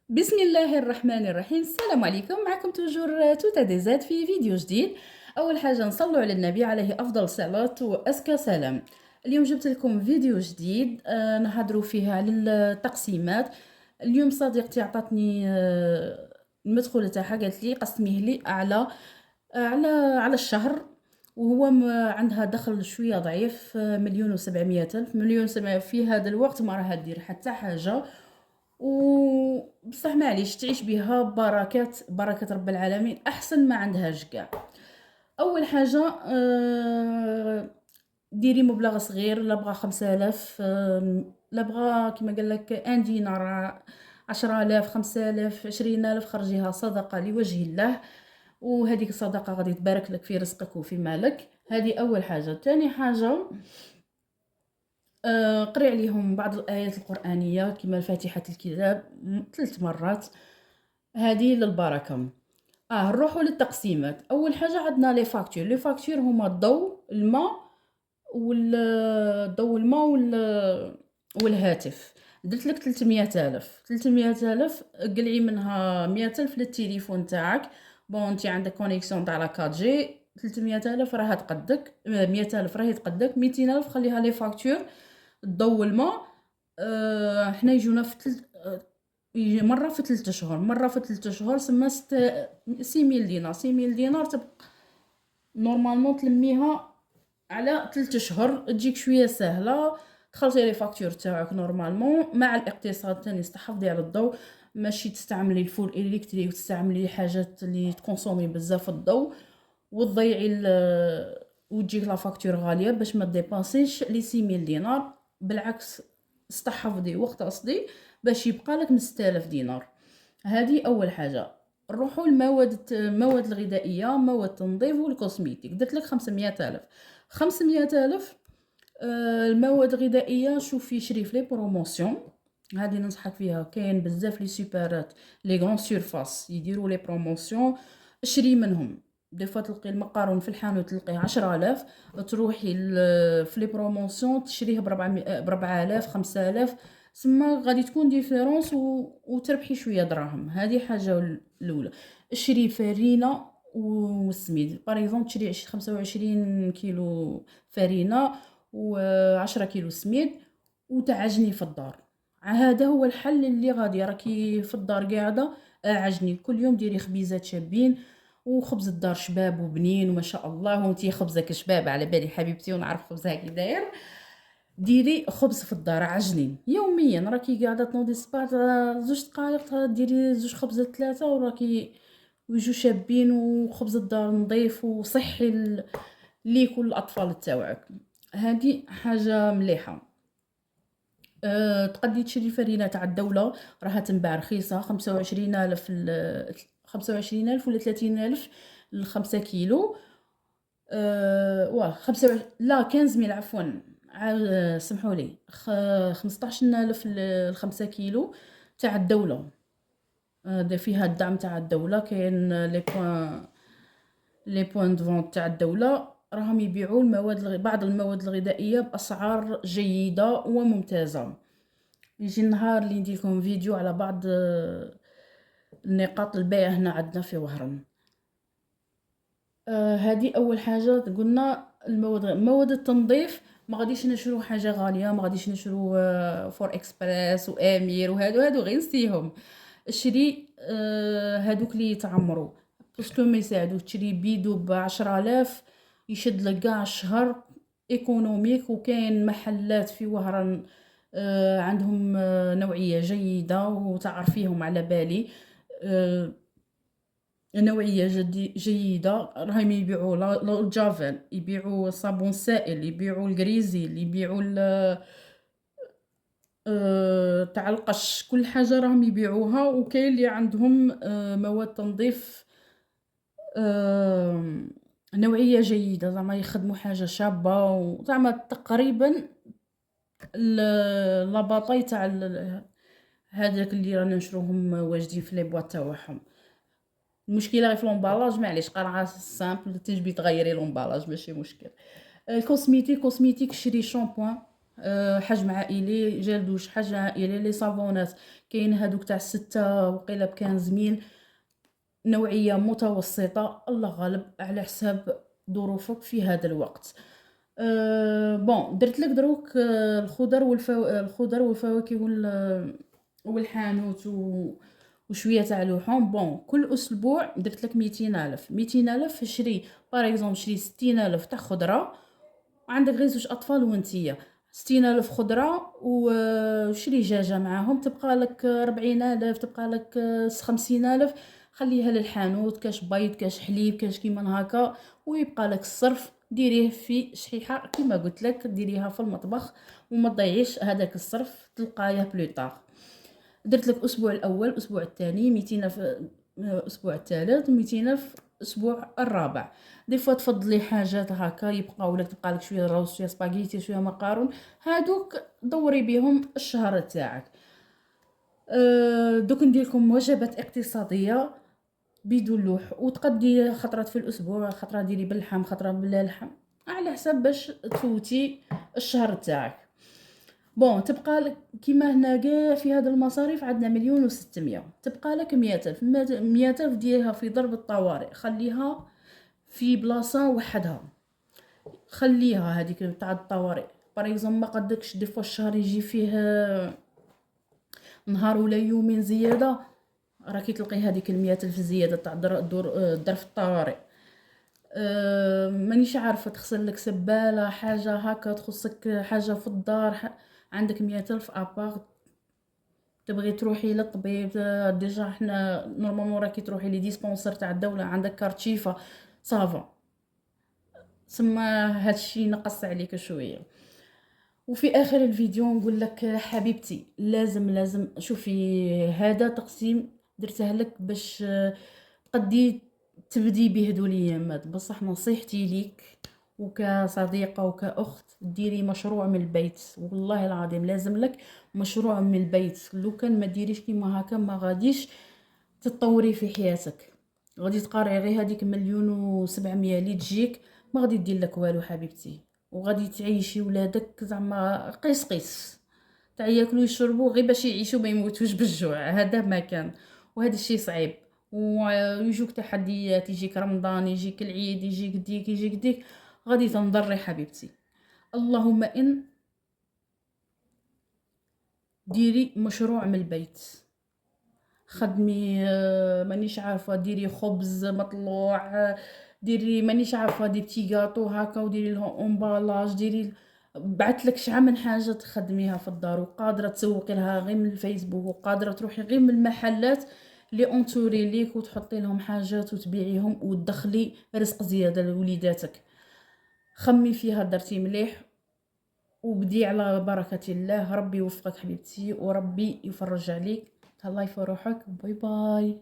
بسم الله الرحمن الرحيم. السلام عليكم، معكم توجور توتا دي زاد في فيديو جديد. اول حاجه نصلوا على النبي عليه افضل الصلاه وازكى سلام. اليوم جبت لكم فيديو جديد نهضروا فيه على التقسيمات. اليوم صديقتي عطاتني المدخول تاعها، قالت لي قسميه لي على الشهر، وهو عندها دخل شويه ضعيف، مليون وسبعمية الف. مليون سبعمية في هذا الوقت ما راها دير حتى حاجه، وبصح معليش تعيش بها بركات بركة رب العالمين، احسن ما عندهاش كاع. اول حاجه ديري مبلغ صغير، لا بغا 5000، لا بغا كيما قال لك ان دينار، 10000، 5000، 20000، خرجيها صدقه لوجه الله، وهذيك الصدقه غادي تبارك لك في رزقك وفي مالك. هذه اول حاجه. تاني حاجه، قري عليهم بعض الآيات القرآنية كما فاتحة الكتاب 3 مرات، هذه للبركة. نروحوا للتقسيمات. أول حاجة عندنا لي فاكتور هما الضوء، الماء، والضوء، الماء والهاتف. درت لك 300 ألف. قلعي منها 100 ألف للتليفون تاعك. بون انت عندك كونيكسيون تاع لا 4G. 300 ألف راها تقدك، 100 ألف راهي تقدك، 200 ألف خليها لي فاكتور الضوء والماء. حنا يجونا في يجي مرة في 3 شهور، مرة في 3 شهور، سما 6000 دينار. 6000 دينار تبقى نورمالمون تلميها على 3 شهور، تجيك شوية سهلة. تخلصي لي فاكتور تاعك نورمالمون مع الاقتصاد تاني، تحافظي على الضوء، ماشي تستعملي الفول الكتريك وتستعملي حاجات اللي تكونسومي بزاف الضوء وتضيعي وتجيك لا فاكتور غاليه باش ما ديباسيش لي 6000 دينار. بالعكس، استحفظي واقتصدي باش يبقى لك من 6000 دينار. هذه اول حاجه. نروحوا المواد الغذائيه، مواد التنظيف والكوسميتيك. درت لك 500 ألف. 500 ألف. المواد الغذائيه، شوفي شري في لي بروموسيون، هذه ننصحك فيها. كاين بزاف لي سوبرات، لي غران سيرفاس يديروا لي بروموسيون، اشري منهم. دي فوا تلقي المقارون في الحانوت تلقيه 10000، تروحي في لي بروموسيون تشريه ب4000، 5000. سما غادي تكون ديفيرونس وتربحي شويه دراهم. هذه حاجه الاولى. اشري فرينه والسميد، باغ اكزومبل تشري 25 كيلو فرينه و10 كيلو سميد وتعجني في الدار. هذا هو الحل اللي غادي راكي في الدار قاعده. عجني كل يوم، ديري خبيزات شابين، وخبز الدار شباب وبنين وما شاء الله، وانتي خبزك شباب على بالي حبيبتي، ونعرف خبزها كي داير. ديري خبز في الدار، عجني يوميا. راكي قاعده تنوضي الصباح 2 دقائق ديري 2 خبزات 3، وراكي ويجو شابين، وخبز الدار نظيف وصحي ليكل الاطفال تاوعك. هذه حاجه مليحه. تقدي تشري فرينة تاع الدولة، راها تنباع رخيصة، 25 ألف 25 ألف ولا 30 ألف ل5 كيلو. واه 25، لا 15 عفوا، سمحولي، 15 ألف ل5 كيلو تاع الدولة. فيها الدعم تاع الدولة، كاين لي بوين دو فونت تاع الدولة، راهم يبيعوا بعض المواد الغذائية بأسعار جيدة وممتازة. يجي النهار اللي نديرلكم فيديو على بعض النقاط البيع هنا عندنا في وهران. هذه اول حاجه قلنا. مواد التنظيف ما غاديش نشرو حاجه غاليه، ما غاديش نشرو فور اكسبريس وامير هادو غير نسيهم. شري هادوك اللي يتعمروا، باسكو ما يساعدوك. تشري بيدو ب10000 يشد لك قاع الشهر، ايكونوميك. وكاين محلات في وهران عندهم نوعيه جيده وتعرفيهم على بالي. آه، نوعية جيدة، راهم يبيعوا الجافيل، يبيعوا صابون سائل، يبيعوا الغريزيل، يبيعوا تاع القش. كل حاجة راهم يبيعوها. وكاين اللي عندهم مواد تنظيف نوعية جيدة، زعما يخدموا حاجة شابة، وزعما تقريبا لاباطاي تاع هذاك اللي رانا نشروهم واجدين في لي بواط تاعهم. المشكله غير في لومبالاج، معليش قرعه سامبل تجبي تغيري لومبالاج ماشي مشكل. الكوسميتيك، شري شامبوان حجم عائلي، جلدوش حجم عائلي، لي صابونات كاين هادوك تاع 6 وقيله ب15 000، نوعية متوسطة، الله غالب على حساب ظروفك في هذا الوقت. بون درت لك دروك الخضر والفواكه والحانوت وشويه تاع لحوم. بون كل اسبوع درت لك 200,000 200,000 شري باغ اكزومبل، شري 60,000 تاع خضره، وعندك غير زوج اطفال وانتيا، 60,000 خضره وشري دجاجه معاهم، تبقى لك 40,000، تبقى لك 50,000. خليها للحانوت، كاش بيض كاش حليب كاش كيما هكا، ويبقى لك الصرف ديريه في شحيحه كما قلت لك، ديريها في المطبخ وما تضيعيش هذاك الصرف، تلقايه بلوطار. درت لك الاسبوع الاول، الاسبوع الثاني 200 في الاسبوع الثالث، و200 في الاسبوع الرابع. دي فوا تفضلي حاجات هكا يبقاو لك، تبقى لك شويه روز شويه سباغيتي شويه مقارون، هادوك دوري بهم الشهر تاعك. دوك ندير لكم وجبات اقتصاديه بدون لوح، وتقدي خطرات في الاسبوع، خطره ديري باللحم خطره بلا لحم، على حسب باش تفوتي الشهر تاعك. بون تبقى لك كيما هنا كاع في هذا المصاريف عندنا 1,600,000، تبقى لك 100,000. 100,000 ديرها في ضرب الطوارئ، خليها في بلاصه وحدها، خليها هذيك تاع الطوارئ. باغ اكزومبل ما قدكش دي فوا الشهر يجي فيه نهار ولا يومين زياده، راكي تلقي هذيك 100,000 زياده تاع ظرف الطوارئ. مانيش عارفه، تغسل لك سباله حاجه هكا تخصك حاجه في الدار، عندك 100,000 ابار. تبغي تروحي للطبيب، ديجا حنا نورمالمون راكي تروحي لي ديسبونسر تاع الدوله، عندك كارتشيفا صافا، سما هادشي نقص عليك شويه. وفي اخر الفيديو نقول لك حبيبتي، لازم شوفي هذا تقسيم درته لك باش تقدي تبدي به هذو الايامات، بصح نصيحتي ليك وكصديقه وكاخت، ديري مشروع من البيت، والله العظيم لازم لك مشروع من البيت. لو كان ما ديريش كيما هكا ما غاديش تطوري في حياتك، غادي تقارعي غير هذيك 1,700,000 اللي تجيك، ما غادي دير لك والو حبيبتي، وغادي تعيشي ولادك زعما قيس قيس تاع ياكلوا يشربوا غير باش يعيشوا ما يموتوش بالجوع، هذا ما كان، وهذا الشيء صعيب. ويجوك تحديات، يجيك رمضان يجيك العيد يجيك ديك يجيك ديك، غادي تنضري حبيبتي. اللهم ان ديري مشروع من البيت، خدمي مانيش عارفه، ديري خبز مطلوع، ديري مانيش عارفه دي بتي غاطو هكا، وديري لهم امبالاج، ديري بعت لك شحال من حاجه تخدميها في الدار، وقادره تسوقي لها غير من الفيسبوك، وقادره تروحي غير من المحلات لي اونتوري ليك وتحطي لهم حاجات وتبيعيهم وتدخلي رزق زياده لوليداتك. خمي فيها درتي مليح، وبدي على بركه الله. ربي يوفقك حبيبتي، وربي يفرج عليك. تهلاي في روحك. باي باي.